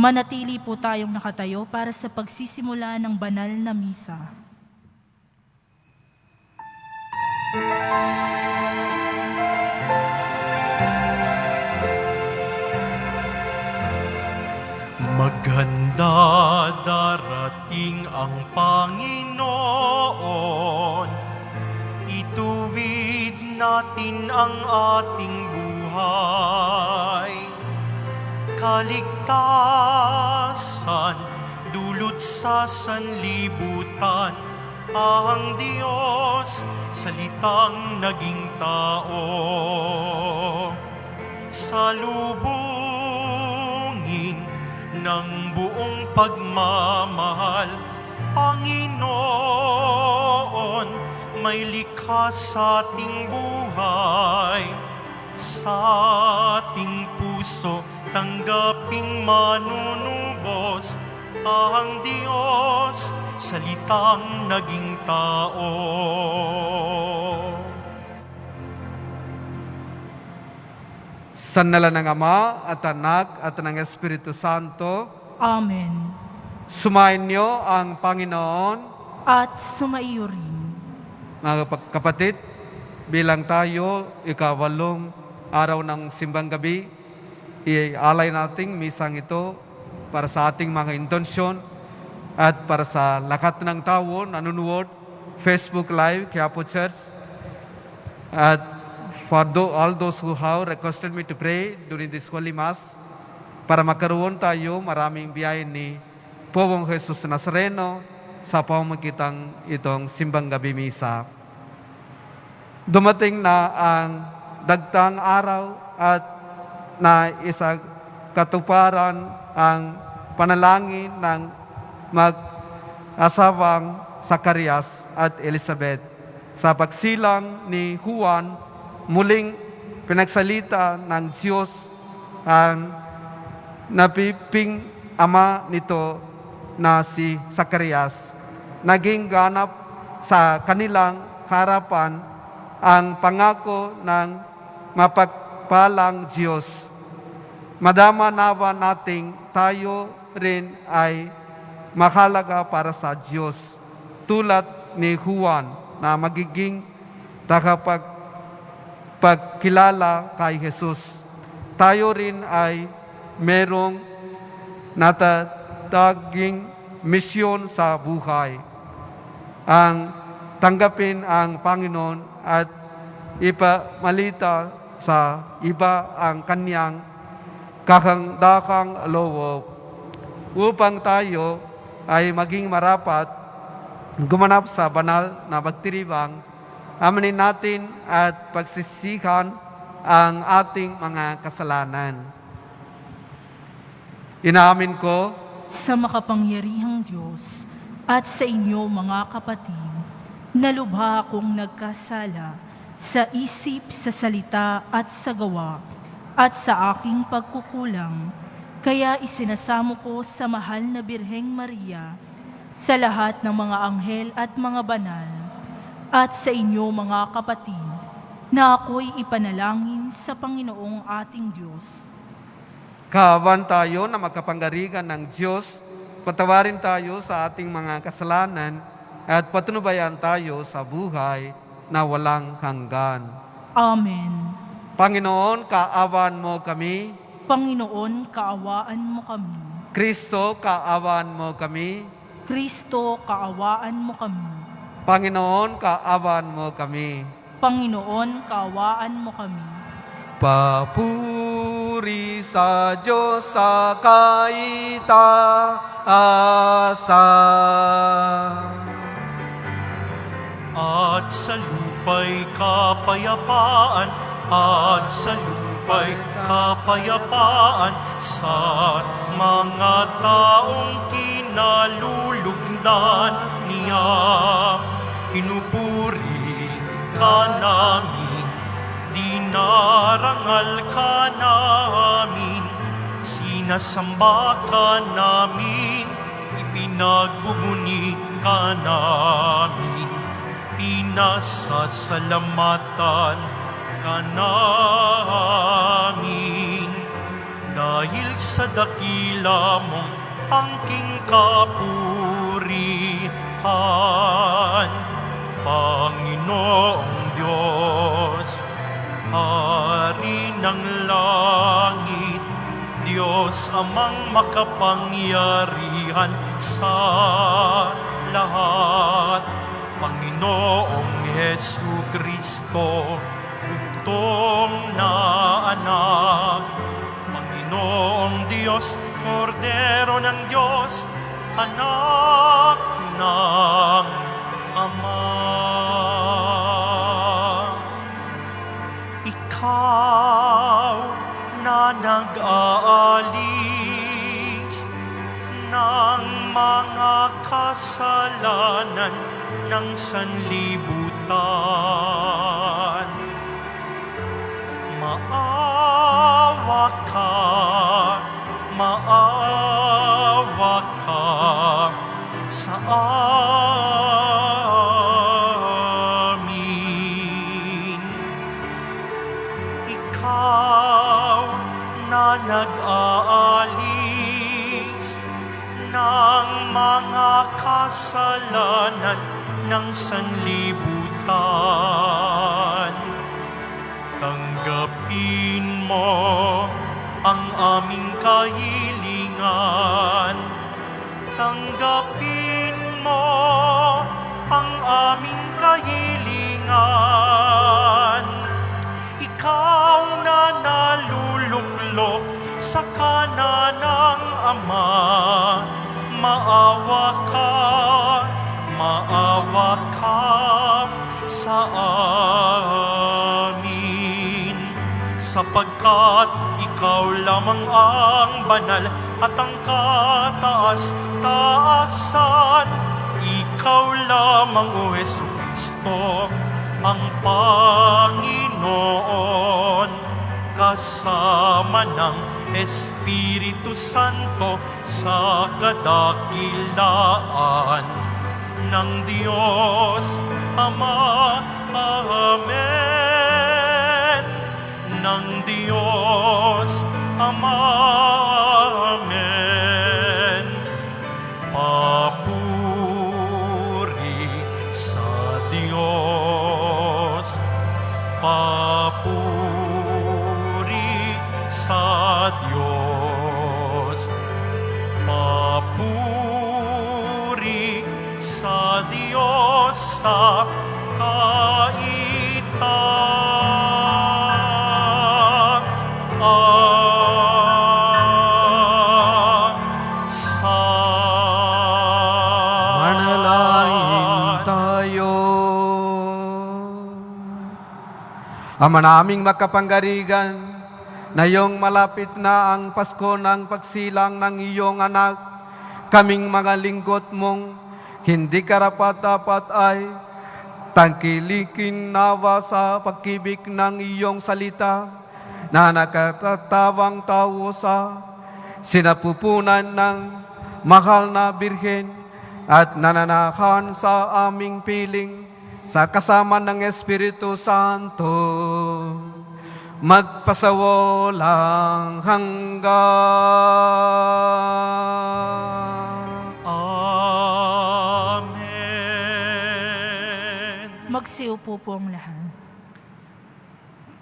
Manatili po tayong nakatayo para sa pagsisimula ng banal na misa. Maganda darating ang Panginoon, ituwid natin ang ating buhay. Kaligtasan, dulot sa sanlibutan, ang Diyos, salitang naging tao. Salubungin ng buong pagmamahal, Panginoon, may likha sa ating buhay. Sa ating puso, tanggaping manunubos ang Diyos, salitang naging tao. Sa ngalan ng Ama at Anak at ng Espiritu Santo. Amen. Sumayin niyo ang Panginoon. At sumaiyo rin. Mga kapatid, bilang tayo ikawalong araw ng simbang gabi, ialay nating misang ito para sa ating mga intensyon at para sa lahat ng tao nanonood Facebook Live, Quiapo Church, at for all those who have requested me to pray during this Holy Mass, para magkaroon tayo maraming biyaya ni Pogong Jesus Nazareno sa pamagitan itong simbang gabi misa. Dumating na ang dagtang araw at na isa katuparan ang panalangin ng mag-asawang Zacarias at Elizabeth. Sa pagsilang ni Juan, muling pinagsalita ng Diyos ang napiping ama nito na si Zacarias. Naging ganap sa kanilang harapan ang pangako ng mapagpalang Diyos. Madama nawa nating tayo rin ay mahalaga para sa Diyos, tulad ni Juan na magiging pagkilala kay Jesus. Tayo rin ay merong natataging misyon sa buhay. Ang tanggapin ang Panginoon at ipamalita sa iba ang kanyang kakandakang loob upang tayo ay maging marapat gumanap sa banal na pagtiribang, amanin natin at pagsisihan ang ating mga kasalanan. Inaamin ko sa makapangyarihang Diyos at sa inyo mga kapatid, na lubha akong nagkasala sa isip, sa salita at sa gawa at sa aking pagkukulang. Kaya isinasamo ko sa mahal na Birheng Maria, sa lahat ng mga anghel at mga banal, at sa inyo mga kapatid, na ako'y ipanalangin sa Panginoong ating Diyos. Kaawan tayo na magkapangyarihan ng Diyos, patawarin tayo sa ating mga kasalanan at patunubayan tayo sa buhay na walang hanggan. Amen. Panginoon, kaawan mo kami. Panginoon, kaawaan mo kami. Kristo, kaawan mo kami. Kristo, kaawaan mo kami. Panginoon, kaawan mo kami. Panginoon, kaawaan mo kami. Papuri sa Diyos sa kaitaasan. At sa lupa'y kapayapaan, at sa lupa'y kapayapaan sa mga taong kinalulugdan niya. Pinupuri ka namin, dinarangal ka namin, sinasamba ka namin, ipinagbubuni ka namin, pinasasalamatan ka namin. Dahil sa dakila mong angking kapurihan, Panginoong Diyos, Hari ng langit, Diyos amang makapangyarihan sa lahat, Panginoong Hesu Kristo, bugtong na anak, Panginoong Diyos, Kordero ng Diyos, anak ng Ama. Ikaw na nag-aalis ng mga kasalanan ng sanlibutan, maawa ka sa amin. Ikaw na nag-aalis ng mga kasalanan ng sanlibutan, tanggapin mo ang aming kahilingan. Tanggapin mo ang aming kahilingan. Ikaw na naluluklok sa kanan ng Ama, maawa ka sa amin. Sapagkat ikaw lamang ang banal at ang kataas-taasan. Ikaw lamang, O Jesucristo, ang Panginoon, kasama ng Espiritu Santo sa kadakilaan ng Diyos Ama. Amen. Ng Diyos Ama. Amen. Papuri sa Diyos. Papuri sa Diyos. Papuri sa Diyos sa Manalangin tayo. Ama naming makapangyarihan, na iyong malapit na ang Pasko ng pagsilang ng iyong anak, kaming mga lingkod mong hindi karapat-dapat ay tangkilikin nawa sa pagkibig ng iyong salita na nakatatawang tao sa sinapupunan ng mahal na Birhen at nananahan sa aming piling sa kasama ng Espiritu Santo magpasawalang hanggan. Amen. Magsiupo po ang lahat.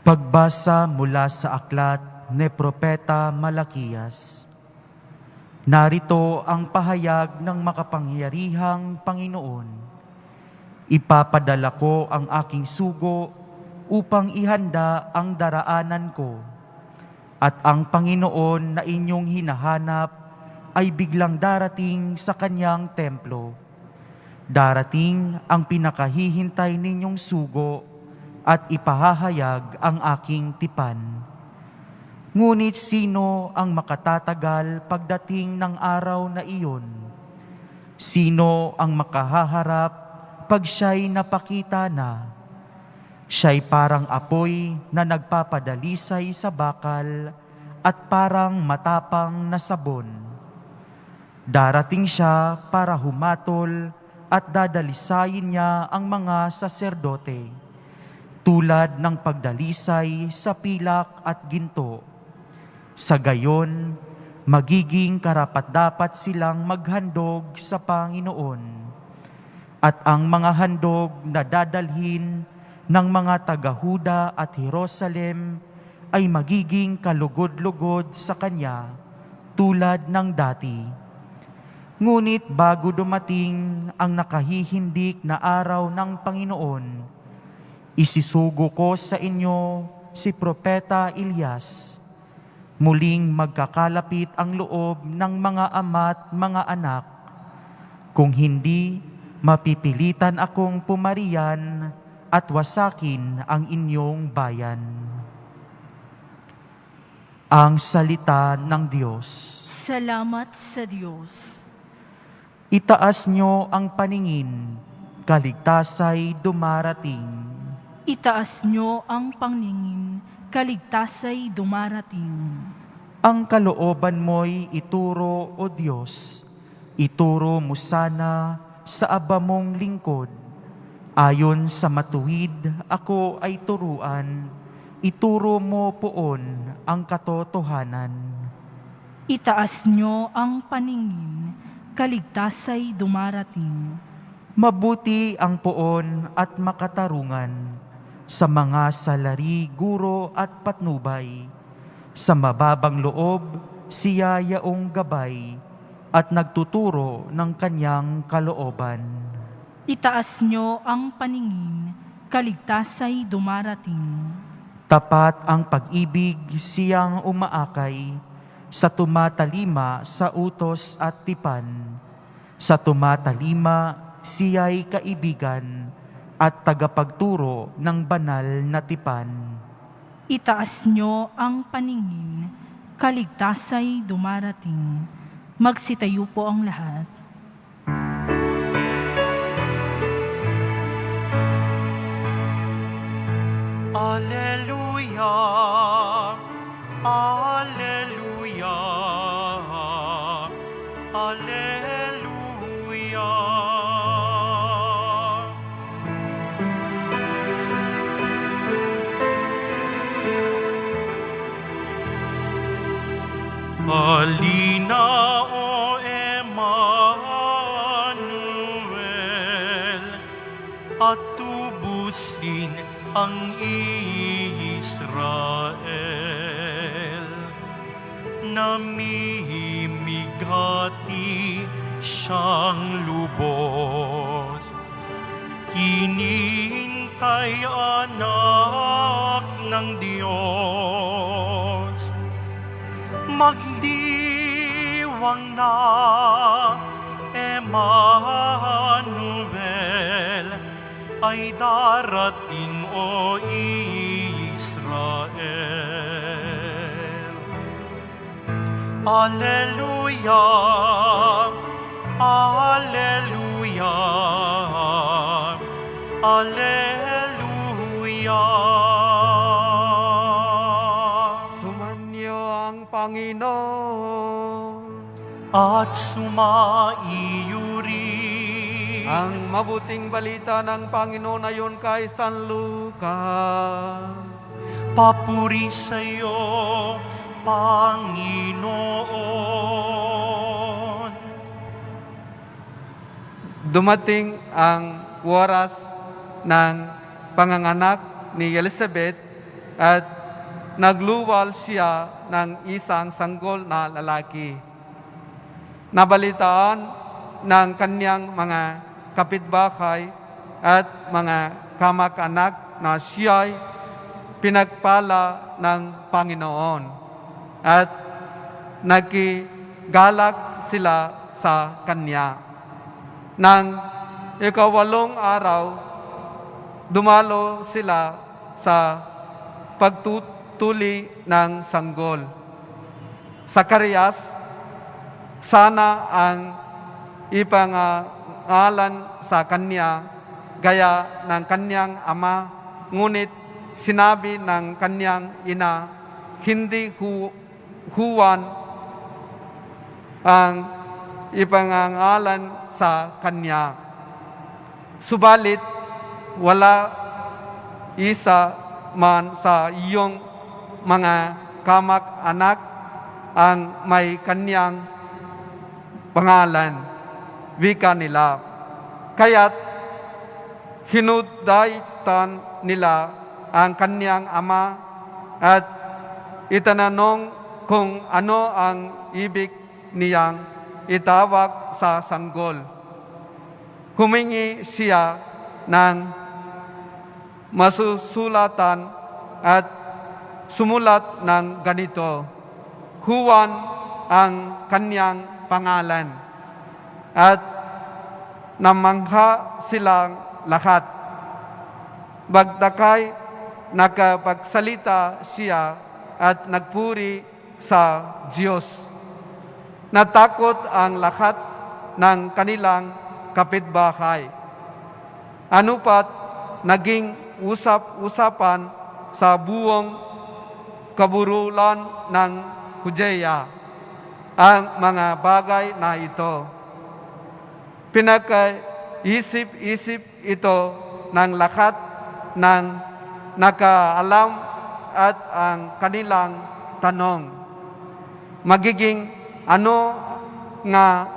Pagbasa mula sa aklat ni Propeta Malakiyas. Narito ang pahayag ng makapangyarihang Panginoon. Ipapadala ko ang aking sugo upang ihanda ang daraanan ko. At ang Panginoon na inyong hinahanap ay biglang darating sa kanyang templo. Darating ang pinakahihintay ninyong sugo at ipahahayag ang aking tipan. Ngunit sino ang makatatagal pagdating ng araw na iyon? Sino ang makahaharap pag siya'y napakita na? Siya'y parang apoy na nagpapadalisay sa bakal at parang matapang na sabon. Darating siya para humatol at dadalisayin niya ang mga saserdote, tulad ng pagdalisay sa pilak at ginto. Sa gayon, magiging karapat-dapat silang maghandog sa Panginoon. At ang mga handog na dadalhin ng mga taga-Huda at Jerusalem ay magiging kalugod-lugod sa Kanya, tulad ng dati. Ngunit bago dumating ang nakahihindik na araw ng Panginoon, isisugo ko sa inyo si Propeta Elias. Muling magkakalapit ang loob ng mga ama't mga anak. Kung hindi, mapipilitan akong pumariyan at wasakin ang inyong bayan. Ang salita ng Diyos. Salamat sa Diyos. Itaas niyo ang paningin, kaligtasay dumarating. Itaas niyo ang paningin, kaligtasay dumarating. Ang kalooban mo'y ituro, O Diyos, ituro mo sana sa aba mong lingkod. Ayon sa matuwid, ako ay turuan, ituro mo poon ang katotohanan. Itaas niyo ang paningin, kaligtasay dumarating. Mabuti ang poon at makatarungan sa mga salari, guro at patnubay. Sa mababang loob, siya yaong gabay at nagtuturo ng kanyang kalooban. Itaas niyo ang paningin, kaligtasay dumarating. Tapat ang pag-ibig, siyang umaakay sa tumatalima sa utos at tipan. Sa tumatalima, siya'y kaibigan at tagapagturo ng banal na tipan. Itaas nyo ang paningin, kaligtasay dumarating. Magsitayo po ang lahat. Alleluia, Alleluia, Alleluia. Halina, O Emmanuel, at tubusin ang Israel. Namimigati siyang lubos, hinihintay anak ng Diyos. Magdiwang na, Emmanuel, ay darating, O Israel. Alleluia, Alleluia, Alleluia. Sumanyo ang Panginoon. At sumaiyo rin Ang mabuting balita ng Panginoon ayon kay San Lucas. papuri sa iyo, Panginoon. Dumating ang oras ng panganganak ni Elizabeth at nagluwal siya ng isang sanggol na lalaki. Nabalitaan ng kanyang mga kapitbahay at mga kamag-anak na siya'y pinagpala ng Panginoon at nakigalak sila sa kanya. Nang ikawalong araw, dumalo sila sa pagtutuli ng sanggol. Zacarias, sana ang ipangalan sa kanya gaya ng kanyang ama, ngunit sinabi ng kanyang ina, hindi Juan ang ipangalan sa kanya. Subalit, wala isa man sa iyong mga kamag-anak ang may kanyang pangalan, wika nila. Kaya't hinudaytan nila ang kanyang ama at itananong kung ano ang ibig niyang itawag sa sanggol. Humingi siya ng masusulatan at sumulat ng ganito, Juan ang kanyang pangalan. At namangha silang lahat. Bagdakay nakapagsalita siya at nagpuri sa Diyos. Natakot ang lahat ng kanilang kapitbahay. Ano pat naging usap-usapan sa buong kaburulan ng Judea ang mga bagay na ito. Pinakaisip-isip ito ng lahat ng nakaalam at ang kanilang tanong, magiging ano nga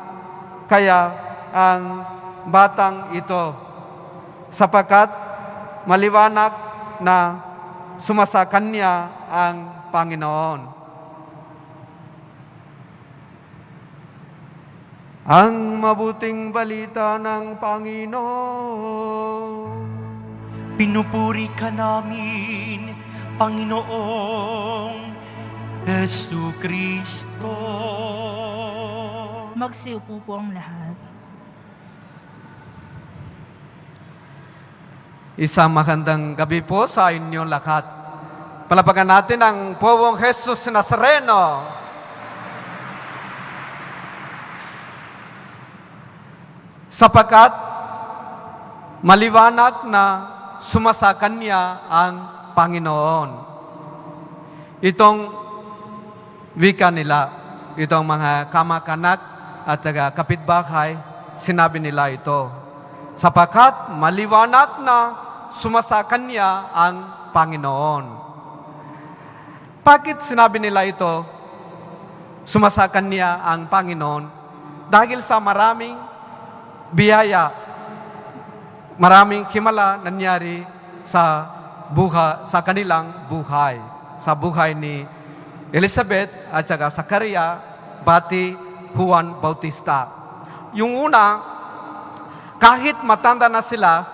kaya ang batang ito, sapagkat maliwanag na sumasakanya ang Panginoon. Ang mabuting balita ng Panginoon. Pinupuri ka namin, Panginoong Jesucristo. Magsiupo po ang lahat. Isang magandang gabi po sa inyong lahat. Palapagan natin ang Poong Jesus Nazareno. Sapagkat maliwanag na sumasa Kanya ang Panginoon. Itong wika nila, itong mga kamag-anak at kapitbahay, sinabi nila ito. Sapagkat maliwanag na sumasa Kanya ang Panginoon. Bakit sinabi nila ito, sumasa Kanya ang Panginoon? Dahil sa maraming biyaya, maraming himala nangyari sa kanilang buhay. Sa buhay ni Elizabeth at saka Zakaria, pati Juan Bautista. Yung una, kahit matanda na sila,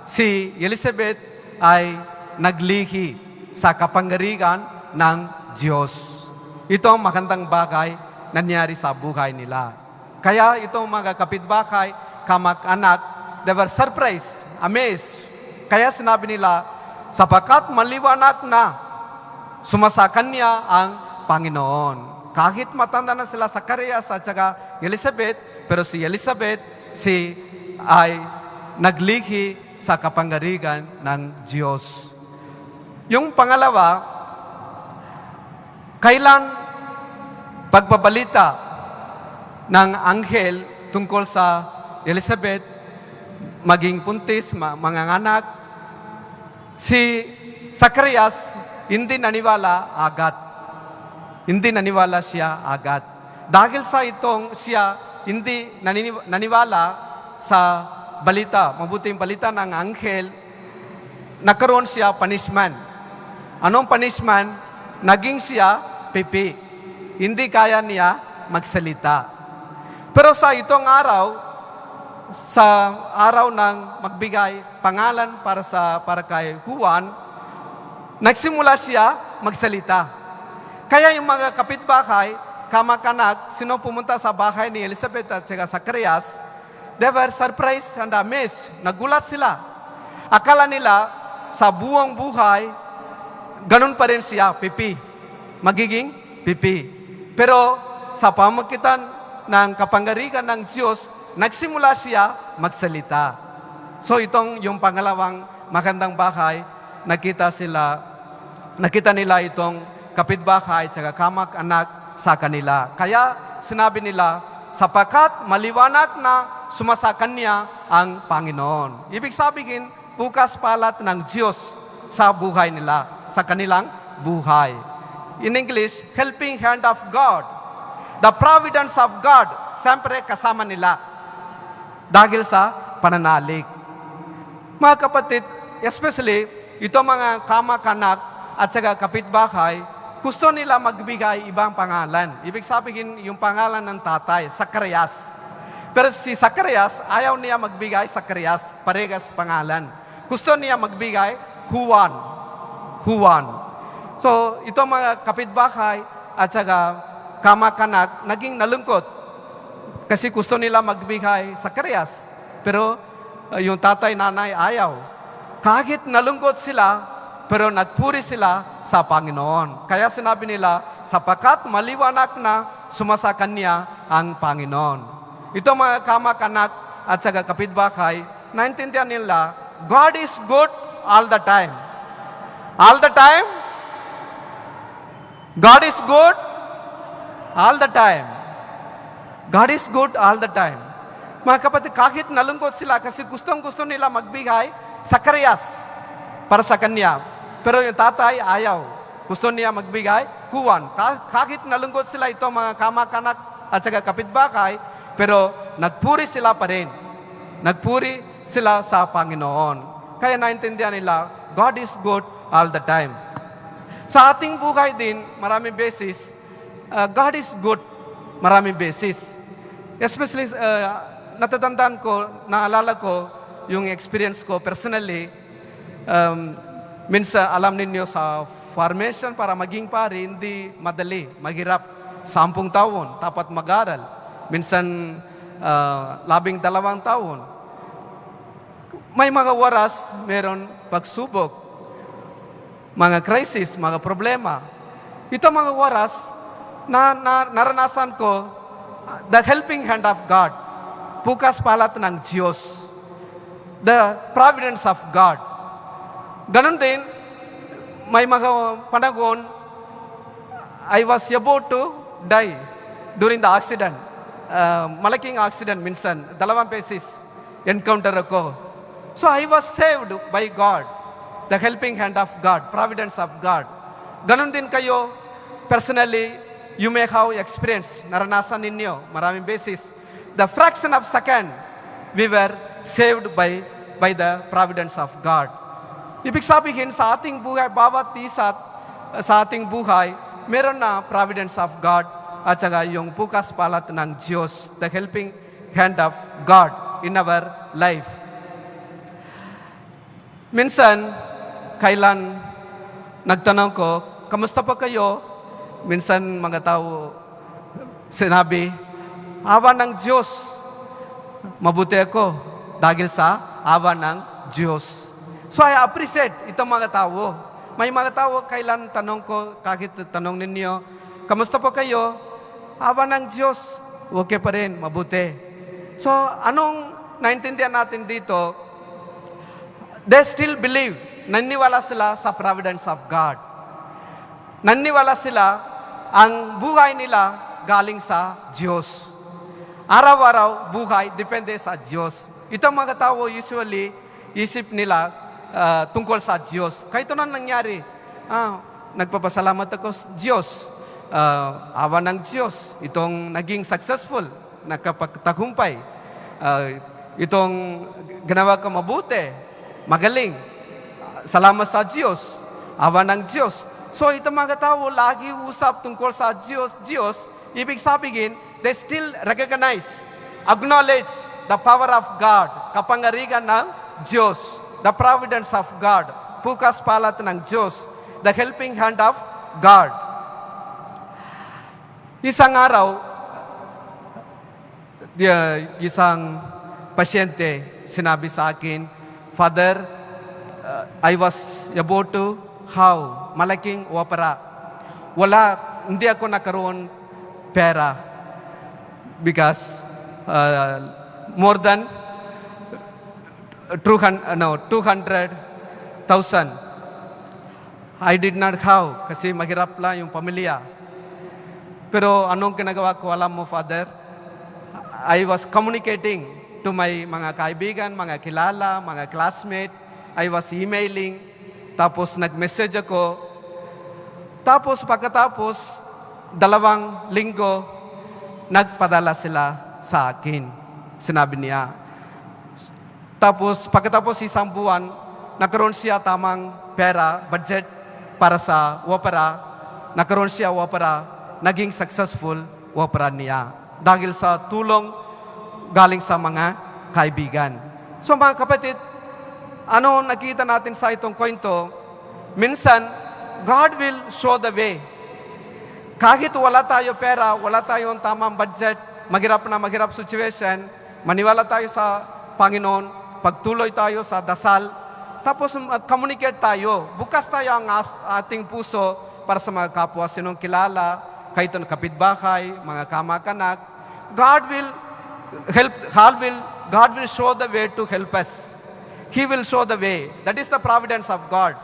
si Elizabeth ay naglihi sa kapangyarihan ng Diyos. Ito ang magandang bagay nangyari sa buhay nila. Kaya itong mga kapitbahay, kamag-anak, they were surprised, amazed. Kaya sinabi nila, sapagkat maliwanag na sumasa Kanya ang Panginoon. Kahit matanda na sila sa Zacharias at saka Elizabeth, pero si Elizabeth, ay naglihi sa kapangyarihan ng Diyos. Yung pangalawa, kailan pagbabalita ng anghel tungkol sa Elizabeth, maging puntis, manganganak, si Zacharias hindi naniwala agad. Hindi naniwala siya agad. Dahil sa itong siya hindi naniwala sa balita, mabuting balita ng anghel, nagkaroon siya punishment. Anong punishment? Naging siya pipi. Hindi kaya niya magsalita. Pero sa itong araw, sa araw ng magbigay pangalan para kay Juan, nagsimula siya magsalita. Kaya yung mga kapitbahay, kamag-anak, sino pumunta sa bahay ni Elizabeth at Zacharias, they were surprised and amazed. Nagulat sila. Akala nila sa buong buhay, ganun pa rin siya, pipi. Magiging pipi. Pero sa pamagitan ng kapangyarihan ng Diyos, nagsimula siya magsalita. So itong yung pangalawang magandang bahay, nakita nila itong kapitbahay at kamag-anak sa kanila. Kaya sinabi nila, sapagkat maliwanag na sumasa Kanya ang Panginoon. Ibig sabihin, bukas palat ng Diyos sa buhay nila, sa kanilang buhay. In English, helping hand of God. The providence of God, siyempre kasama nila. Dahil sa pananalig. Mga kapatid, especially, ito mga kamag-anak at saka kapitbahay, gusto nila magbigay ibang pangalan. Ibig sabihin, yung pangalan ng tatay, Zacharias. Pero si Zacharias, ayaw niya magbigay Zacharias, paregas pangalan. Gusto niya magbigay Juan. So, ito mga kapitbahay at saka kamag-anak, naging nalungkot. Kasi gusto nila magbigay Zacharias. Pero yung tatay, nanay, ayaw. Kahit nalungkot sila, pero nagpuri sila sa Panginoon. Kaya sinabi nila, sapagkat maliwanag na sumasa Kanya ang Panginoon. Ito mga kamag-anak at saka kapitbahay, naintindihan nila, God is good all the time. All the time? God is good all the time. God is good all the time. Mga kapatid, kahit nalungkot sila kasi gustong-gusto nila magbigay Zacharias para sa kanya. Pero yung tatay, ayaw. Gusto niya magbigay Juan. Kahit nalungkot sila ito mga kamag-anak at saka kapitbahay, pero nagpuri sila pa rin. Nagpuri sila sa Panginoon. Kaya naintindihan nila, God is good all the time. Sa ating buhay din, maraming beses, God is good maraming beses. Especially, natatandaan ko, naalala ko, yung experience ko personally, minsan alam ninyo sa formation para maging pari, hindi madali, maghirap. 10 taon, dapat mag-aral. Minsan, 12 taon. may mga oras, meron pagsubok, mga crisis, mga problema. Ito mga oras na naranasan ko, the helping hand of God, bukas palat ng Diyos, the providence of God. Ganon din, may mga panahon, I was about to die during the accident. Malaking accident minsan, 2 beses encounter ako. So I was saved by God, the helping hand of God, providence of God. Ganon din kayo, personally, you may have experience, naranasan ninyo, maraming beses. The fraction of second, we were saved by the providence of God. Ibig sabihin, sa ating buhay, bawat isa sa ating buhay, meron na providence of God at saka yung bukas palat ng Diyos, the helping hand of God in our life. Minsan, kailan nagtanong ko, kamusta pa kayo? Minsan mga tao sinabi, awa ng Diyos, mabuti ako dahil sa awa ng Diyos. So I appreciate itong mga tao. May mga tao kailan tanong ko, kahit tanong ninyo, kamusta po kayo? Awa ng Diyos, okay pa rin, mabuti. So anong naintindihan natin dito? They still believe, naniniwala sila sa providence of God. Naniniwala sila, ang buhay nila galing sa Diyos. Araw-araw, buhay, depende sa Diyos. Itong mga tao usually, isip nila tungkol sa Diyos. Kahit ano nangyari, nagpapasalamat ako sa Diyos. Awa ng Diyos. Itong naging successful, nakapagtagumpay. Itong ginawa ko mabuti, magaling. Salamat sa Diyos. Awa ng Diyos. So itong mga tao lagi usap tungkol sa Diyos, ibig sabihin, they still recognize, acknowledge the power of God, kapangyarihan ng Diyos, the providence of God, bukas palat ng Diyos, the helping hand of God. Isang araw, isang pasyente sinabi sa akin, Father, I was about to have malaking opera. Hindi ako nakaroon pera because more than 200,000 I did not have kasi mahirap lang yung pamilya. Pero anong ginagawa ko, alam mo, Father? I was communicating to my mga kaibigan, mga kilala, mga classmate. I was emailing. Tapos nag-message ako. Tapos pagkatapos, 2 linggo, nagpadala sila sa akin. Sinabi niya. Tapos pagkatapos 1 buwan, nagkaroon siya tamang pera, budget para sa opera. Nagkaroon siya opera, naging successful opera niya. Dahil sa tulong galing sa mga kaibigan. So mga kapatid, ano nakita natin sa itong kwento? Minsan, God will show the way. Kahit wala tayo pera, wala tayong tamang budget, maghirap situation, maniwala tayo sa Panginoon, pagtuloy tayo sa dasal, tapos communicate tayo. Bukas tayo ang ating puso para sa mga kapwa sinong kilala, kahit ang kapitbahay, mga kamag-anak. God will show the way to help us. He will show the way. That is the providence of God.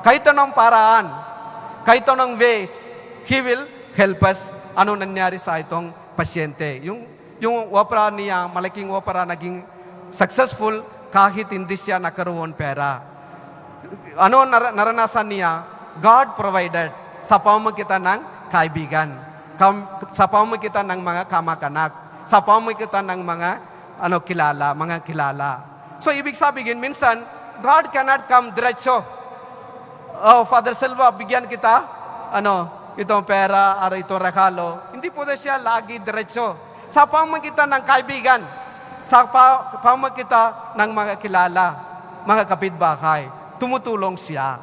Kahit anong paraan, kahit anong ways, He will help us. Ano nangyari sa itong pasyente? Yung opera niya, malaking opera, naging successful kahit hindi siya nakaroon pera. Ano naranasan niya? God provided sa pamamagitan ng kaibigan, sa pamamagitan ng mga kamag-anak, sa pamamagitan ng mga kilala. So, ibig sabihin, minsan, God cannot come diretso. Oh, Father Silva, bigyan kita, itong pera, itong regalo. Hindi po na siya lagi diretso. Sa pamamagitan ng kaibigan, sa pamamagitan ng mga kilala, mga kapitbahay, tumutulong siya.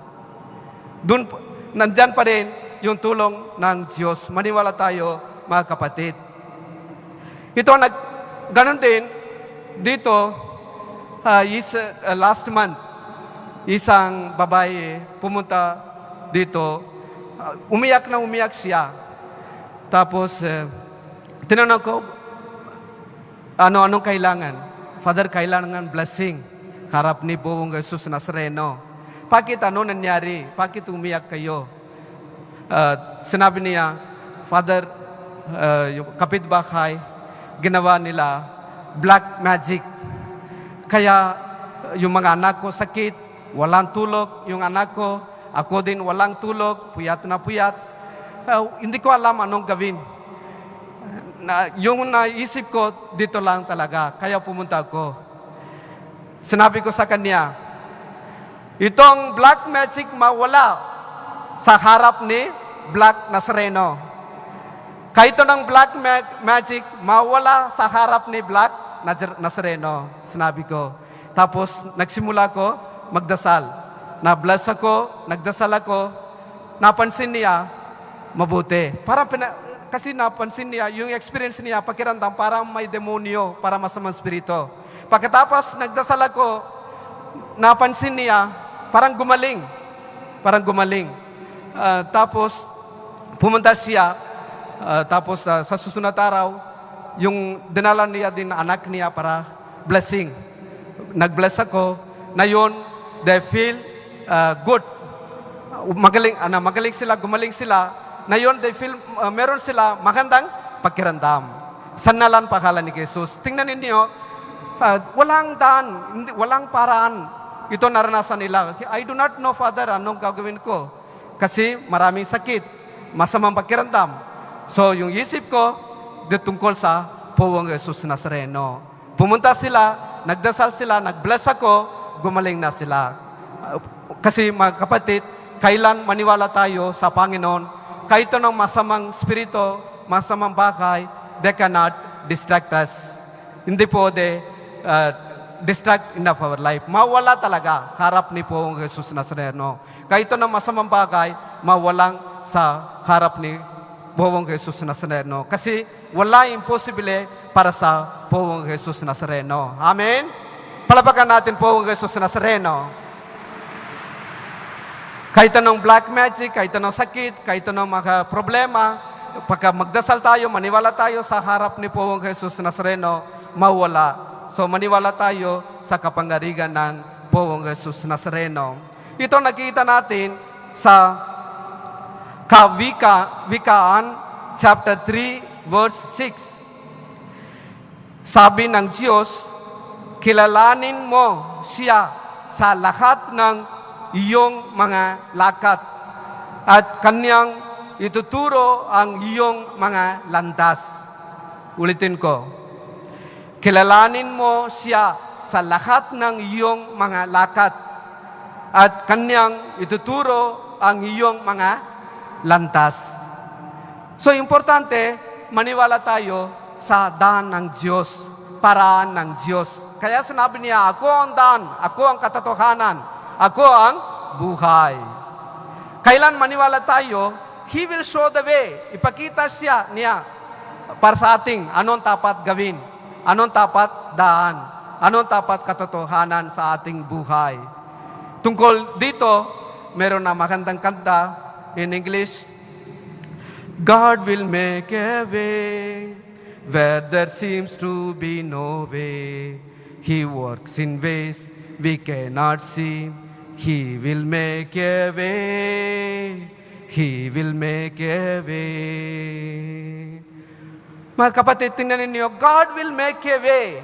Nandyan pa rin yung tulong ng Diyos. Maniwala tayo, mga kapatid. Ganon din, dito, last month, isang babae pumunta dito, umiyak na umiyak siya. Tapos, tinanong ko, anong kailangan? Father, kailangan blessing. Harap ni Poong Jesus Nazareno. Bakit ano nangyari? Bakit umiyak kayo? Sinabi niya, Father, yung kapitbahay, ginawa nila black magic. Kaya yung mga anak ko sakit, walang tulog. Yung anak ko, ako din walang tulog, puyat na puyat. Hindi ko alam anong gawin. Yung naisip ko, dito lang talaga. Kaya pumunta ako. Sinabi ko sa kanya, itong black magic mawala sa harap ni Black Nazareno. Kahit ng black magic mawala sa harap ni Black Nazareno. Sinabi ko. Tapos nagsimula ko magdasal. Na-bless ako, nagdasal ako. Napansin niya, mabuti. Kasi napansin niya, yung experience niya, pakiramdam, parang may demonyo, para masamang spirito. Pagkatapos nagdasal ako, napansin niya, parang gumaling. Tapos, pumunta siya, tapos sa susunod araw, yung dinala niya din anak niya para blessing. Nag-bless ako, na yun, they feel good. Magaling sila, gumaling sila. Na yun, they feel, meron sila magandang pakiramdam. Sanalan pangalan ni Jesus. Tingnan ninyo, walang daan, walang paraan. Ito naranasan nila. I do not know, Father, anong gagawin ko. Kasi maraming sakit, masamang pakiramdam. So, yung isip ko, tungkol sa Poong Jesus Nazareno. Pumunta sila, nagdasal sila, nag-bless ako, gumaling na sila. Kasi mga kapatid, kailan maniwala tayo sa Panginoon, kahit ng masamang spirito, masamang bagay, they cannot distract us. Hindi po distract in our life. Mawala talaga harap ni Poong Jesus Nazareno. Kahit ng masamang bagay, mawalang sa harap ni Poong Jesus Nazareno. Kasi wala imposible para sa Poong Jesus Nazareno. Amen? Palapakan natin Poong Jesus Nazareno. Kahit anong black magic, kahit anong sakit, kahit anong mga problema, pagka magdasal tayo, maniwala tayo sa harap ni Poong Jesus Nazareno, mawala. So maniwala tayo sa kapangyarihan ng Poong Jesus Nazareno. Ito nakita natin sa Kawikaan, chapter 3, verse 6. Sabi ng Diyos, kilalanin mo siya sa lahat ng iyong mga lakad at kanyang ituturo ang iyong mga landas. Ulitin ko. Kilalanin mo siya sa lahat ng iyong mga lakad at kanyang ituturo ang iyong mga landas. So, importante, maniwala tayo sa daan ng Diyos, paraan ng Diyos. Kaya sinabi niya, ako ang daan, ako ang katotohanan, ako ang buhay. Kailan maniwala tayo, He will show the way. Ipakita niya para sa ating anong dapat gawin, anong dapat daan, anong dapat katotohanan sa ating buhay. Tungkol dito, meron na magandang kanta in English. God will make a way where there seems to be no way. He works in ways we cannot see. He will make a way. He will make a way. Mga kapatid, tingnan ninyo, God will make a way.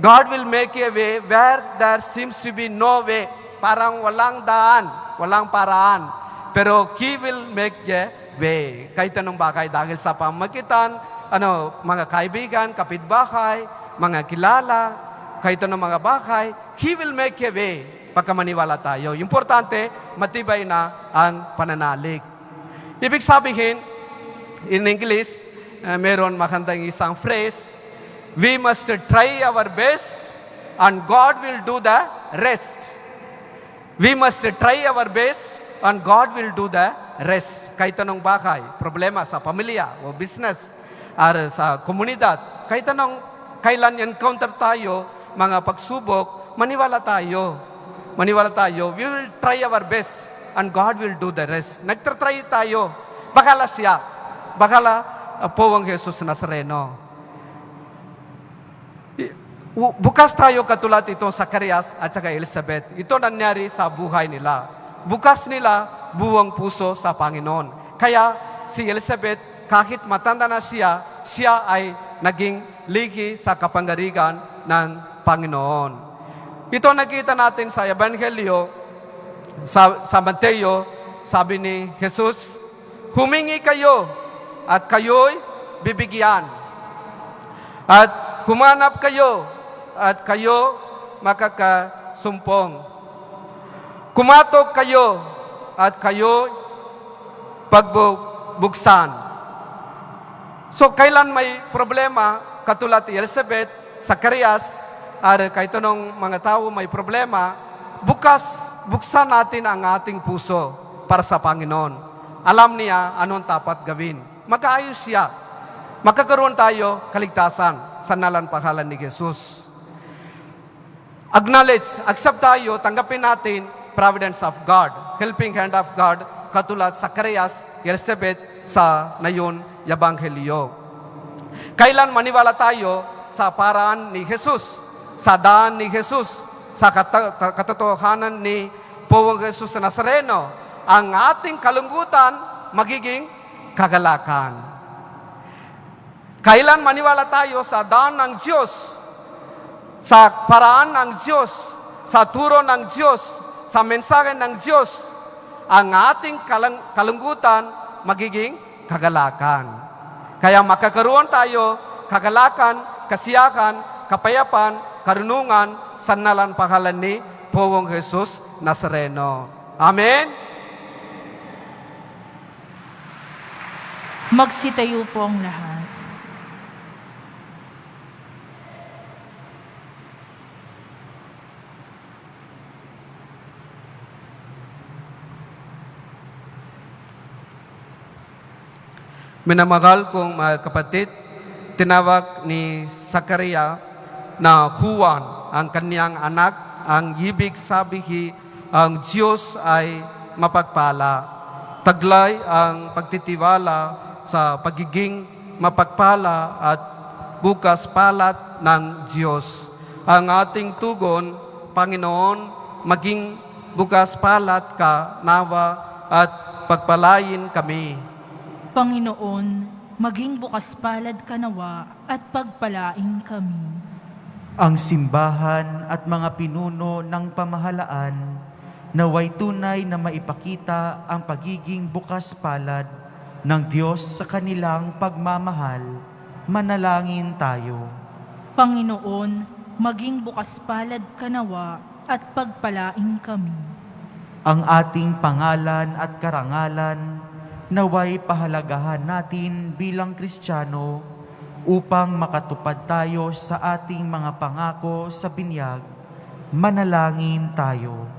God will make a way where there seems to be no way. Parang walang daan, walang paraan. Pero He will make a way. Kahit anong bagay, dahil sa pamagitan, mga kaibigan, kapitbahay, mga kilala, kahit anong mga bagay, He will make a way. Pagkamaniwala tayo. Importante, matibay na ang pananalig. Ibig sabihin, in English, meron magandang isang phrase, we must try our best and God will do the rest. We must try our best and God will do the rest. Kahit anong bagay, problema sa pamilya o business, or sa komunidad, kahit anong kailan encounter tayo, mga pagsubok, maniwala tayo. Maniwala tayo. We will try our best and God will do the rest. Nagtatry tayo. Bakala siya. Bakala po ang Jesus Nazareno. Bukas tayo katulad ito sa Zacarias at saka Elizabeth. Ito nangyari sa buhay nila. Bukas nila buwang puso sa Panginoon. Kaya si Elizabeth, kahit matanda na siya, siya ay naging ligi sa kapangyarihan ng Panginoon. Ito nakita natin sa Ebanghelyo, sa Mateo, sabi ni Jesus, humingi kayo at kayo'y bibigyan. At humanap kayo at kayo makakasumpong. Kumatok kayo at kayo pagbubuksan. So, kailan may problema, katulad ni Elizabeth, Zacarias, kahit anong mga tao may problema, buksan natin ang ating puso para sa Panginoon. Alam niya anong dapat gawin. Mag-aayos siya. Magkakaroon tayo kaligtasan sa ngalan pangalan ni Jesus. Acknowledge, accept tayo, tanggapin natin providence of God, helping hand of God, katulad Zacarias, Elizabeth sa nayon Ebanghelyo. Kailan maniwala tayo sa paraan ni Jesus, sa daan ni Jesus, sa katotohanan ni Poong Jesus Nazareno, ang ating kalungkutan magiging kagalakan. Kailan maniwala tayo sa daan ng Diyos, sa paraan ng Diyos, sa turo ng Diyos, sa mensahe ng Diyos, ang ating kalungkutan magiging kagalakan. Kaya makakaroon tayo kagalakan, kasiyakan, kapayapaan, karunungan sa ngalan pangalan ni Poong Jesus Nazareno. Amen? Magsitayo po ang lahat. Minamahal kong mga kapatid, tinawag ni Zacarias na Juan ang kanyang anak. Ang ibig sabihin, ang Diyos ay mapagpala. Taglay ang pagtitiwala sa pagiging mapagpala at bukas palat ng Diyos. Ang ating tugon, Panginoon, maging bukas palat ka nawa at pagpalain kami. Panginoon, maging bukas palad ka nawa at pagpalain kami. Ang simbahan at mga pinuno ng pamahalaan naway tunay na maipakita ang pagiging bukas palad ng Diyos sa kanilang pagmamahal. Manalangin tayo. Panginoon, maging bukas palad ka nawa at pagpalain kami. Ang ating pangalan at karangalan naway pahalagahan natin bilang Kristiyano upang makatupad tayo sa ating mga pangako sa binyag. Manalangin tayo.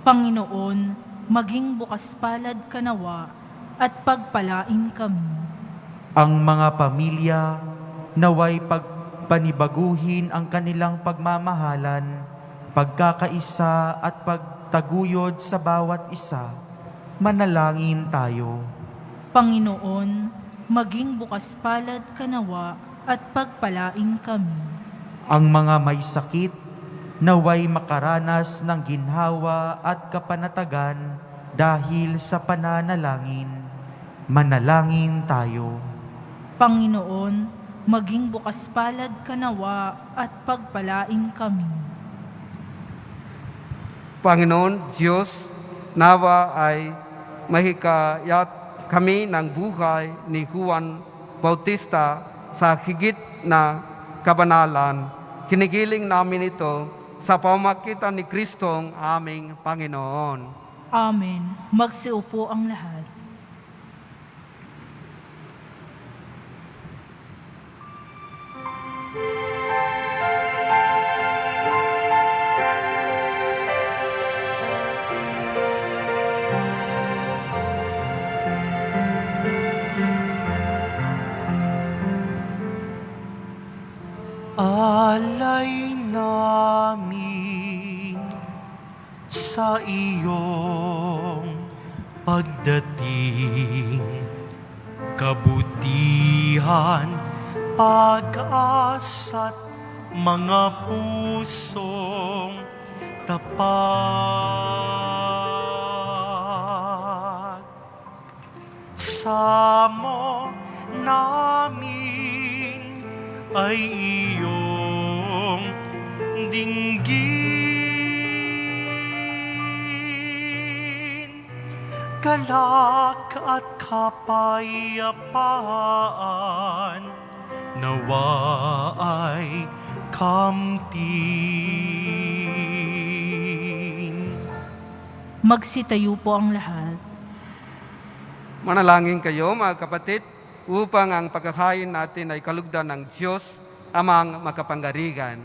Panginoon, maging bukas palad ka nawa at pagpalain kami. Ang mga pamilya naway pagpanibaguhin ang kanilang pagmamahalan, pagkakaisa at pagtaguyod sa bawat isa. Manalangin tayo. Panginoon, maging bukas palad ka nawa at pagpalain kami. Ang mga may sakit naway makaranas ng ginhawa at kapanatagan dahil sa pananalangin. Manalangin tayo. Panginoon, maging bukas palad ka nawa at pagpalain kami. Panginoon Diyos, nawa ay mahikayat kami ng buhay ni Juan Bautista sa higit na kabanalan. Kinigiling namin ito sa pamamagitan ni Kristong aming Panginoon. Amen. Magsiupo ang lahat. Alay na sa iyong pagdating. Kabutihan, pag-asa't mga pusong tapat. Samo namin ay iyong dinggin. Galak at kapayapaan nawa ay kamtin. Magsitayo po ang lahat. Manalangin kayo mga kapatid upang ang pagkakain natin ay kalugdan ng Diyos amang makapangyarihan.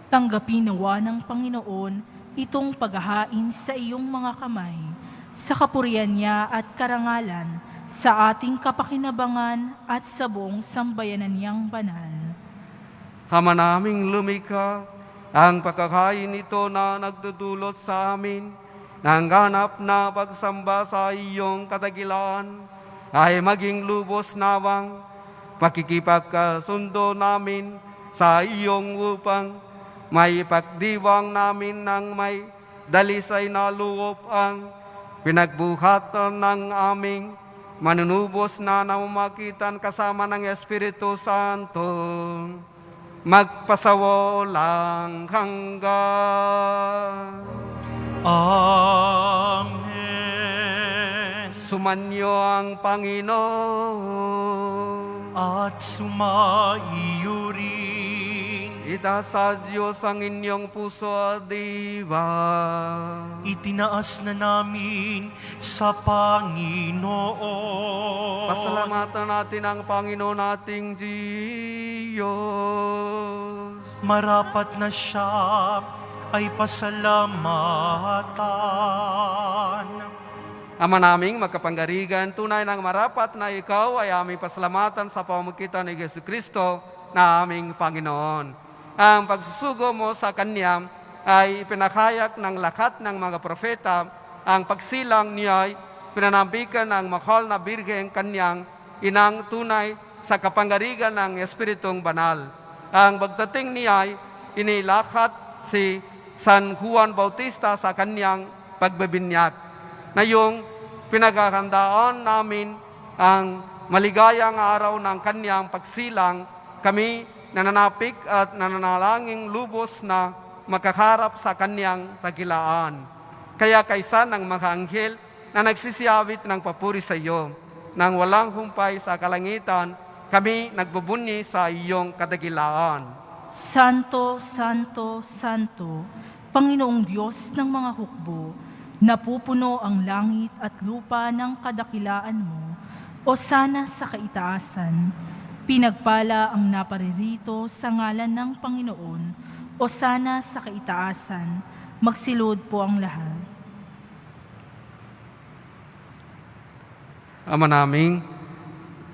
Tanggapin nawa ng Panginoon itong paghahain sa iyong mga kamay, sa kapurihan niya at karangalan, sa ating kapakinabangan at sa buong sambayanan niyang banal. Ama naming lumikha, ang pagkakain ito na nagdudulot sa amin ng ganap na pagsamba sa iyong kadakilaan ay maging lubos nawang pakikipagkasundo namin sa iyong upang may pagdiwang namin ng may dalisay na loob ang pinagbuhatan ng aming manunubos na namamagitan kasama ng Espiritu Santo, magpasawalang hanggan. Amen. Sumanyo ang Panginoon At sumaiyo rin. Itasa Diyos ang inyong puso at diwa. Itinaas na namin sa Panginoon. Pasalamatan natin ang Panginoon nating Diyos. Marapat na siya ay pasalamatan. Ama naming magkapangyarihan, tunay ng marapat na ikaw ay aming pasalamatan sa pamamagitan ni Yesu Kristo na aming Panginoon. Ang pagsusugo mo sa Kanya ay pinakayak ng lahat ng mga propeta. Ang pagsilang niya ay pinanambikan ng mahal na Birheng Kanyang inang tunay sa kapangyarihan ng Espiritong Banal. Ang pagdating niya ay inilakat si San Juan Bautista sa kanyang pagbabinyag, na yung pinagkakandaan namin ang maligayang araw ng kanyang pagsilang. Kami nananapik at nananalangin lubos na makakarap sa kanyang dakilaan. Kaya kaysa ng mga anghel na nagsisiyawit ng papuri sa iyo, nang walang humpay sa kalangitan, kami nagbubunyi sa iyong kadakilaan. Santo, Santo, Santo, Panginoong Diyos ng mga hukbo, napupuno ang langit at lupa ng kadakilaan mo, o sana sa kaitaasan. Pinagpala ang naparirito sa ngalan ng Panginoon, o sana sa kaitaasan. Magsilod po ang lahat. Ama naming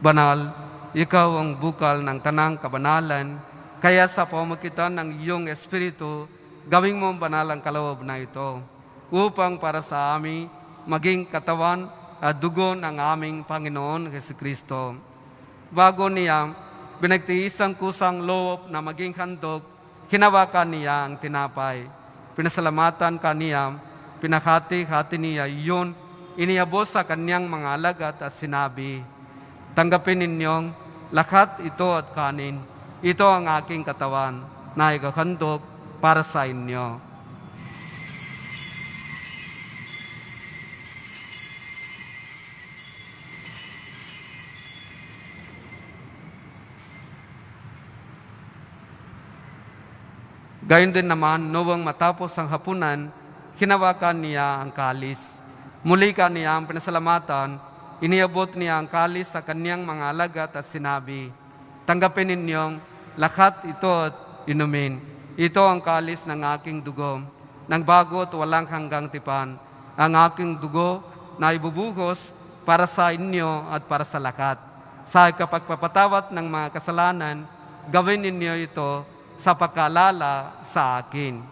banal, ikaw ang bukal ng tanang kabanalan, kaya sa pamamagitan ng iyong Espiritu, gawing mo banal ang kaloob na ito, upang para sa amin maging katawan at dugo ng aming Panginoon Jesucristo. Bago niya binagtiisang kusang loob na maging handog, hinawakan niya ang tinapay. Pinasalamatan ka niya, pinakati-hati niya iyon, iniabos sa kanyang mga alagad at sinabi, tanggapin ninyong lahat ito at kanin. Ito ang aking katawan na ikakandog para sa inyo. Gayon din naman, noong matapos ang hapunan, hinawakan niya ang kalis. Muli ka niya ang pinasalamatan, iniabot niya ang kalis sa kanyang mga alagad at sinabi, tanggapin ninyong lahat ito at inumin. Ito ang kalis ng aking dugo, ng bago at walang hanggang tipan, ang aking dugo na ibubuhos para sa inyo at para sa lahat. Sa kapagpapatawad ng mga kasalanan, gawin ninyo ito sa pagkaalala sa akin.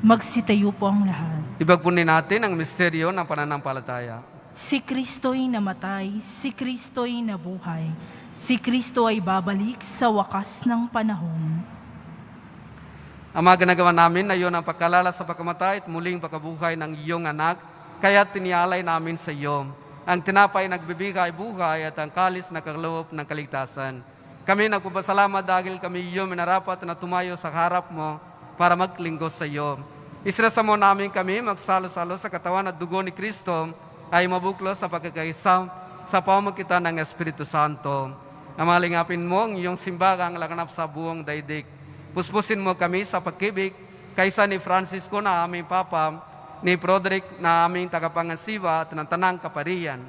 Magsitayo po ang lahat. Ibagpunin natin ang misteryo ng pananampalataya. Si Kristo'y namatay, si Kristo'y nabuhay, si Kristo ay babalik sa wakas ng panahon. Ang mga ginagawa namin na iyon ang pagkalala sa pagkamatay at muling pagkabuhay ng iyong anak, kaya tinialay namin sa iyo ang tinapay nagbibigay buhay at ang kalis na kaloob ng kaligtasan. Kami nagpapasalamat dahil kami iyo minarapat na tumayo sa harap mo para maglingkod sa iyo. Isinasamo namin kami magsalo-salo sa katawan at dugo ni Kristo ay mabuklos sa pagkakaisa sa pamamagitan ng Espiritu Santo. Amalingapin mo ang iyong simbagang laganap sa buong daigdig. Puspusin mo kami sa pagkibig kaysa ni Francisco na aming Papa, ni Broderick na aming tagapangansiba at ng Tanang Kaparian.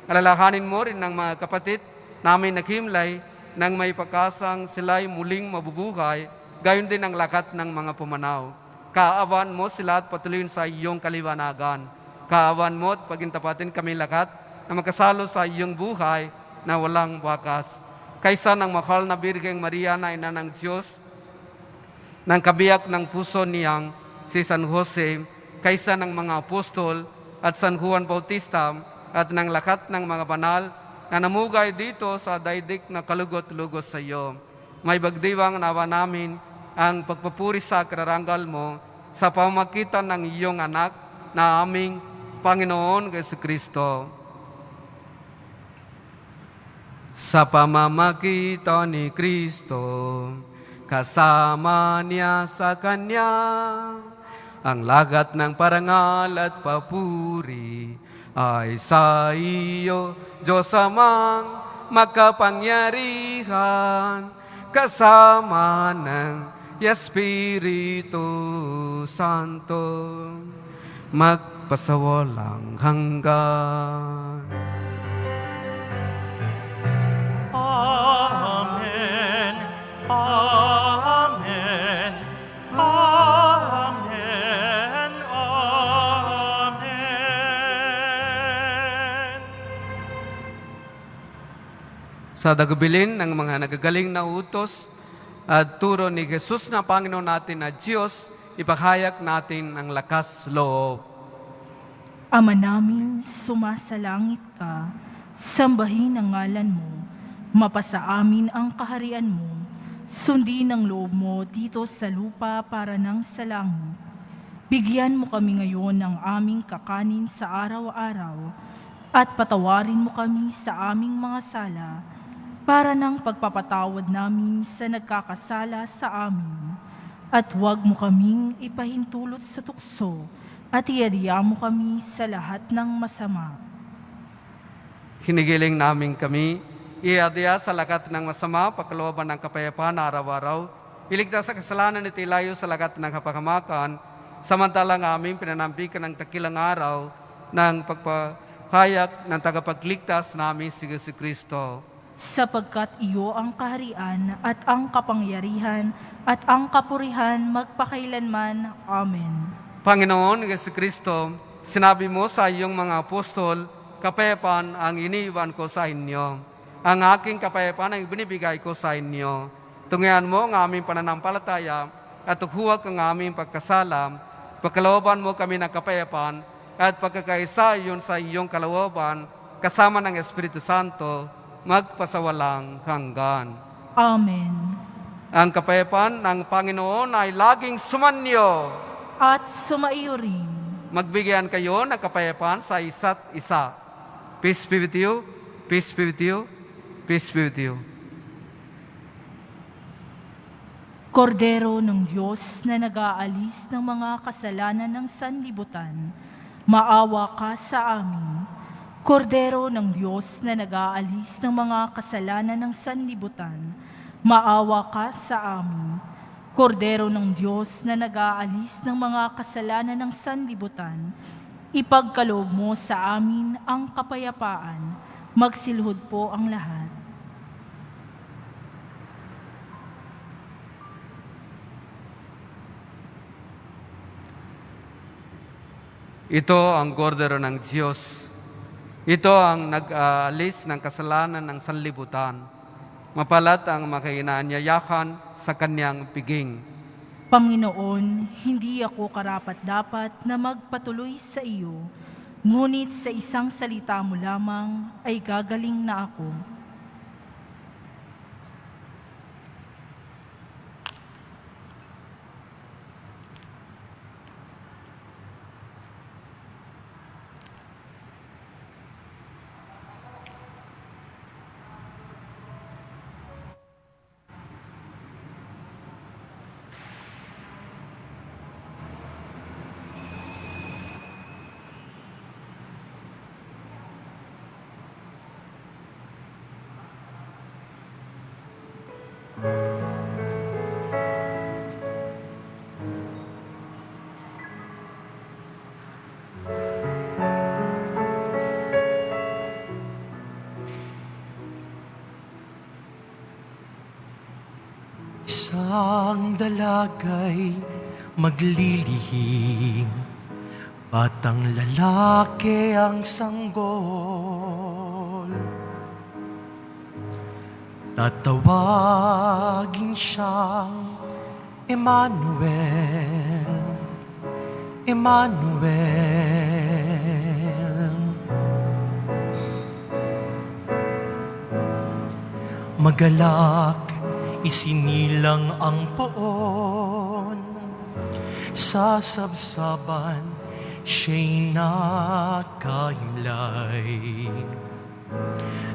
Alalahanin mo rin ng mga kapatid namin naghimlay nang may pagkasang sila'y muling mabubuhay, gayon din ang lakat ng mga pumanaw. Kaawaan mo sila at patuloyin sa iyong kaliwanagan. Kaawaan mo at pagintapatin kami lakat na magkasalo sa iyong buhay na walang wakas. Kaysa ng mahal na Birheng Maria na ina ng Diyos, ng kabiyak ng puso niyang si San Jose, kaysa ng mga apostol at San Juan Bautista at ng lakat ng mga banal na namugay dito sa daigdig na kalugot-lugot sa iyo. May bagdiwang nawa namin ang pagpupuri sa kararangal mo sa pamamagitan ng iyong anak na aming Panginoon Jesucristo. Sa pamamagitan ni Kristo, kasama niya sa Kanya, ang lagat ng parangal at papuri ay sa iyo, Diyos Amang makapangyarihan, kasama ng Espiritu Santo, magpasawalang hanggan. Amen. Amen. Amen. Amen. Sa dagubilin ng mga nagagaling na utos at turo ni Jesus na Panginoon natin na Diyos, ipahayag natin ang lakas loob. Ama namin, sumasalangit ka, sambahin ang ngalan mo, mapasa amin ang kaharian mo, sundin ang loob mo dito sa lupa para ng sa langit. Bigyan mo kami ngayon ng aming kakanin sa araw-araw, at patawarin mo kami sa aming mga sala, para ng pagpapatawad namin sa nagkakasala sa amin. At huwag mo kaming ipahintulot sa tukso, at iadya mo kami sa lahat ng masama. Hinigiling namin kami, iadya sa lakat ng masama, pagkalooban ng kapayapaan araw-araw, iligtas sa kasalanan at ilayo sa lakat ng kapahamakan, samantalang aming pinanampikan ng takilang araw ng pagpahayag ng tagapagligtas namin si Jesucristo. Sapagkat iyo ang kaharian at ang kapangyarihan at ang kapurihan magpakailanman. Amen. Panginoon Jesucristo, sinabi mo sa iyong mga apostol, kapayapaan ang iniwan ko sa inyo. Ang aking kapayapaan ang binibigay ko sa inyo. Tungayan mo ang aming pananampalataya at huwag ang aming pagkasala. Pagkalooban mo kami ng kapayapaan at pagkakaisa yun sa iyong kalooban kasama ng Espiritu Santo, magpasawalang hanggan. Amen. Ang kapayapaan ng Panginoon ay laging sumanyo. At sumaiyo rin. Magbigyan kayo ng kapayapaan sa isa't isa. Peace be with you. Peace be with you. Peace be with you. Kordero ng Diyos na nag-aalis ng mga kasalanan ng sanlibutan, maawa ka sa amin. Kordero ng Diyos na nag-aalis ng mga kasalanan ng sanlibutan, maawa ka sa amin. Kordero ng Diyos na nag-aalis ng mga kasalanan ng sanlibutan, ipagkaloob mo sa amin ang kapayapaan. Magsilhod po ang lahat. Ito ang kordero ng Diyos. Ito ang nag-aalis ng kasalanan ng sanlibutan. Mapalat ang makainanyayahan sa kanyang piging. Panginoon, hindi ako karapat-dapat na magpatuloy sa iyo, ngunit sa isang salita mo lamang ay gagaling na ako. Isang dalagay maglilihim, batang lalaki ang sanggol. Tatawagin siyang Emmanuel, Emmanuel. Magalak isinilang ang poon, sa sabsaban siya'y nakahimlay.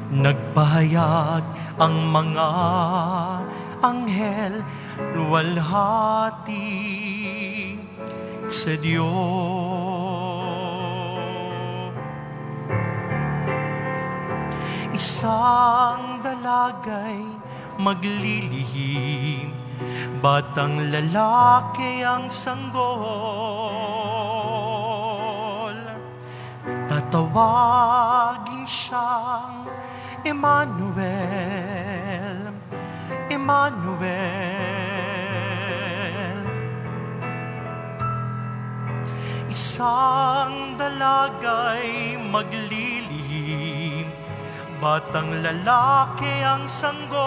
Nagpahayag ang mga anghel, luwalhati sa Diyos. Isang dalagay maglilihim, batang lalaki ang sanggol. Tatawagin siyang Emmanuel, Emmanuel. Isang dalagay maglilihim, batang lalaki ang sanggol.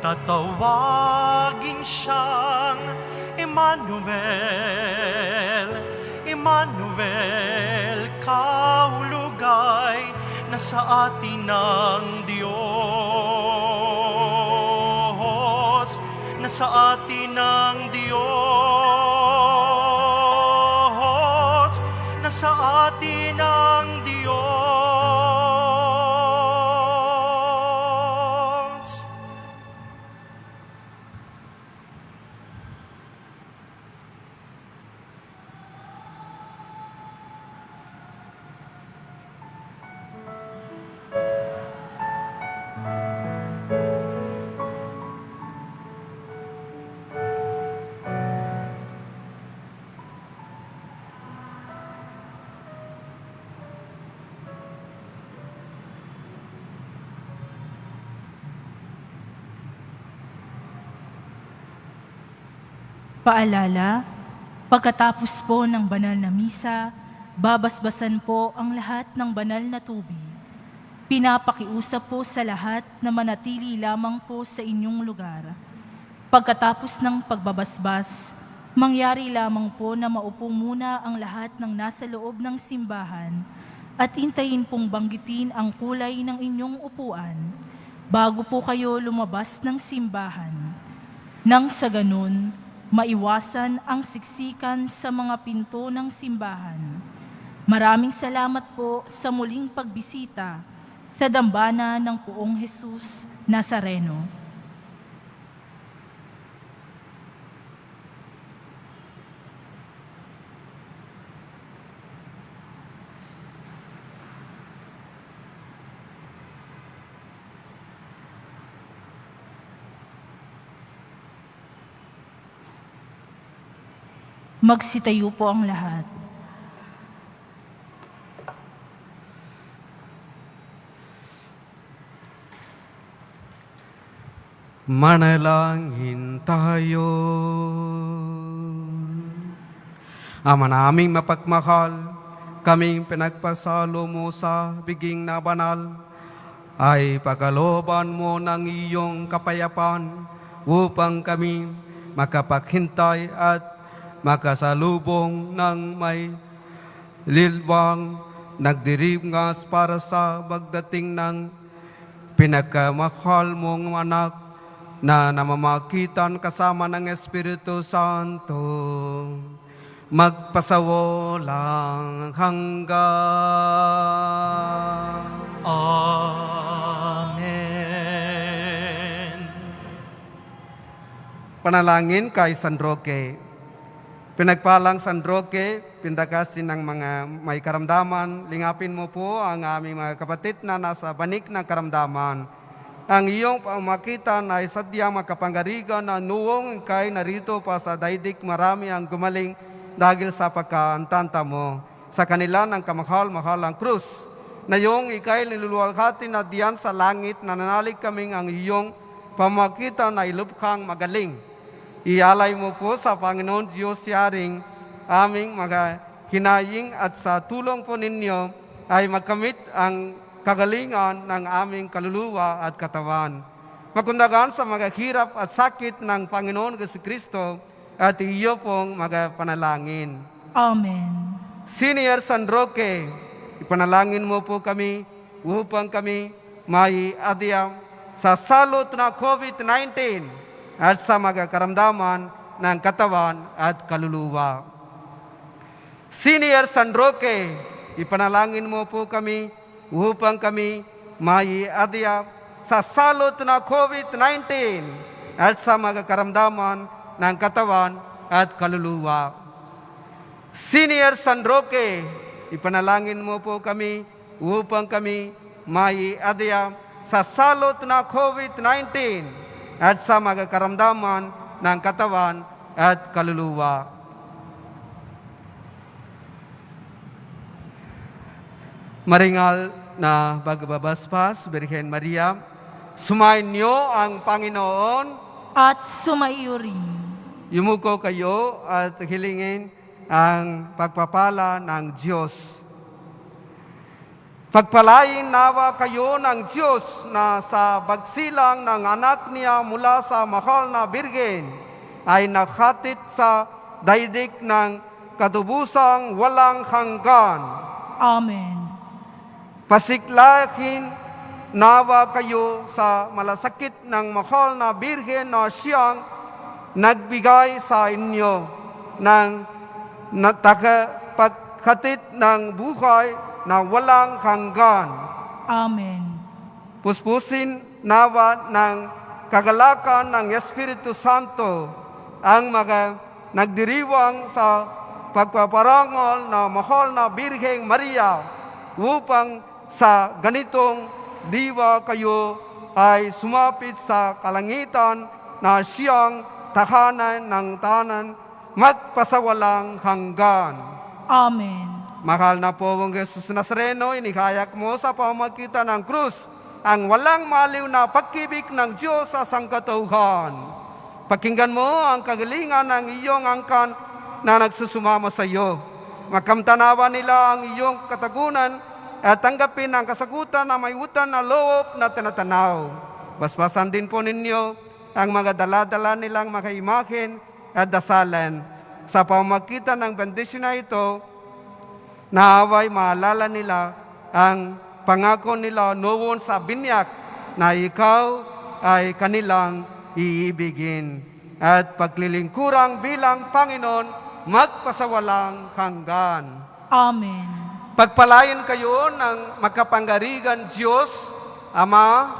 Tatawagin siyang Emmanuel, Emmanuel. Kahulugay na sa atin ng Diyos, na sa atin ng Diyos, na sa atin ng Diyos. Paalala, pagkatapos po ng banal na misa, babasbasan po ang lahat ng banal na tubig. Pinapakiusap po sa lahat na manatili lamang po sa inyong lugar. Pagkatapos ng pagbabasbas, mangyari lamang po na maupo muna ang lahat ng nasa loob ng simbahan at intayin pong banggitin ang kulay ng inyong upuan bago po kayo lumabas ng simbahan. Nang sa ganun, maiwasan ang siksikan sa mga pinto ng simbahan. Maraming salamat po sa muling pagbisita sa dambana ng Poong Jesus Nazareno. Magsitayo po ang lahat. Manalangin tayo. Ama naming mapagmahal, kaming pinagpasalo mo sa biging na banal, ay pagkalooban mo ng iyong kapayapaan upang kami makapaghintay at makasalubong ng may lilwang nagdiringas para sa pagdating ng pinagkamahal mong anak na namamagitan kasama ng Espiritu Santo, magpasawalang hanggan. Amen. Panalangin kay San Roque. Pinagpalang San Roque, pindakasin ng mga may karamdaman, lingapin mo po ang aming mga kapatid na nasa banik ng karamdaman. Ang iyong pamakitan ay sadyang makapanggarigan na nuong ikay narito pa sa daigdig marami ang gumaling dahil sa pagkaantanta mo. Sa kanila ng kamahal-mahalang krus, na iyong ikay niluluwalhati na diyan sa langit, nananalig kaming ang iyong pamakitan ay lubhang magaling. Ialay mo po sa Panginoon Diyos yaring aming mga hinaying at sa tulong po ninyo ay magkamit ang kagalingan ng aming kaluluwa at katawan. Makundagan sa mga hirap at sakit ng Panginoon Jesucristo at iyo pong mga panalangin. Amen. Senior San Roque, ipanalangin mo po kami upang kami may adyam sa salot na COVID-19 at sa mga karamdaman ng katawan at kaluluwa. Senior San Roque, ipanalangin mo po kami upang kami may adyam sa salot na COVID-19 at sa mga karamdaman ng katawan at kaluluwa. Senior San Roque, ipanalangin mo po kami upang kami may adyam sa salot na COVID-19 at sa mga karamdaman ng katawan at kaluluwa. Maringal na pagbabaspas, Birhen Maria, sumayin niyo ang Panginoon At sumaiyo rin. Yumuko kayo at hilingin ang pagpapala ng Diyos. Pagpalain nawa kayo ng Diyos na sa bagsilang ng anak niya mula sa mahal na Birhen ay naghatid sa daigdig ng katubusang walang hanggan. Amen. Pasiklahin nawa kayo sa malasakit ng mahal na Birhen na siyang nagbigay sa inyo ng paghatid ng buhay na walang hanggan. Amen. Puspusin nawa ng kagalakan ng Espiritu Santo ang mga nagdiriwang sa pagpaparangal na mahal na Birheng Maria upang sa ganitong diwa kayo ay sumapit sa kalangitan na siyang tahanan ng tanan magpasawalang hanggan. Amen. Mahal na po ang Jesus Nazareno, inikayak mo sa pamagitan ng krus ang walang maliw na pag-ibig ng Diyos sa sangkatauhan. Pakinggan mo ang kagalingan ng iyong angkan na nagsusumama sa iyo. Makamtanawa nila ang iyong katagunan at tanggapin ang kasagutan na may utang na loob na tinatanaw. Basbasan din po ninyo ang mga dala-dala nilang mga imahen at dasalan. Sa pamagitan ng bendisyon na ito, naaway maalala nila ang pangako nila noon sa binyak na ikaw ay kanilang iibigin. At paglilingkurang bilang Panginoon, magpasawalang hanggan. Amen. Pagpalain kayo ng makapangyarihan Diyos, Ama,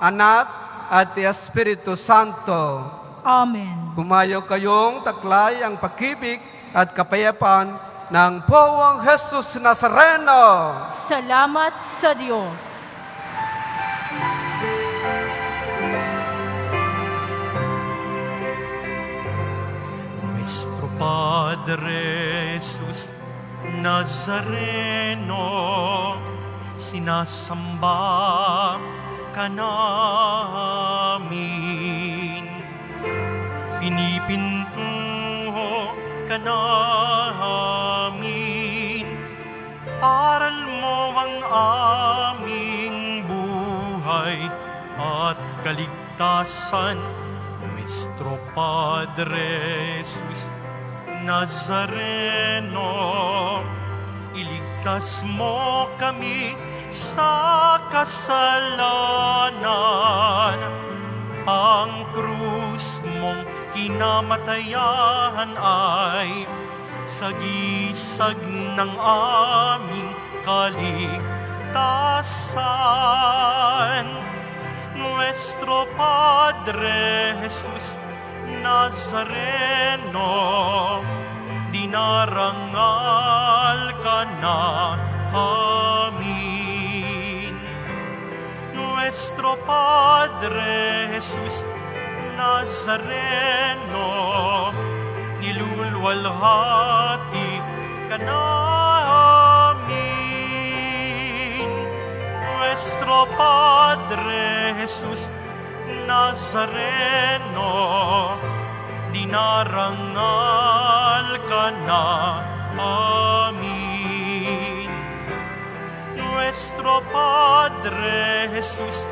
Anak, at Espiritu Santo. Amen. Humayo kayong taklay ang pag-ibig at kapayapaan ng Poong Jesus Nazareno. Salamat sa Diyos. Nuestro Padre Jesus Nazareno, sinasamba ka namin. Pinipintuho ka namin. Aral mo ang aming buhay. kaligtasan, Nuestro Padre Jesus Nazareno, iligtas mo kami sa kasalanan. Ang krus mong kinamatayan ay sagisag ng aming kaligtasan. Nuestro Padre Jesus Nazareno, dinarangal ka na amin. Nuestro Padre Jesus Nazareno, nilulwalhati ka namin. Nuestro Padre Jesus Nazareno, dinarangal ka na amin. Nuestro Padre Jesus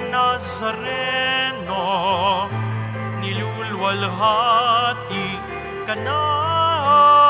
Nazareno, nilulwalhati ka namin.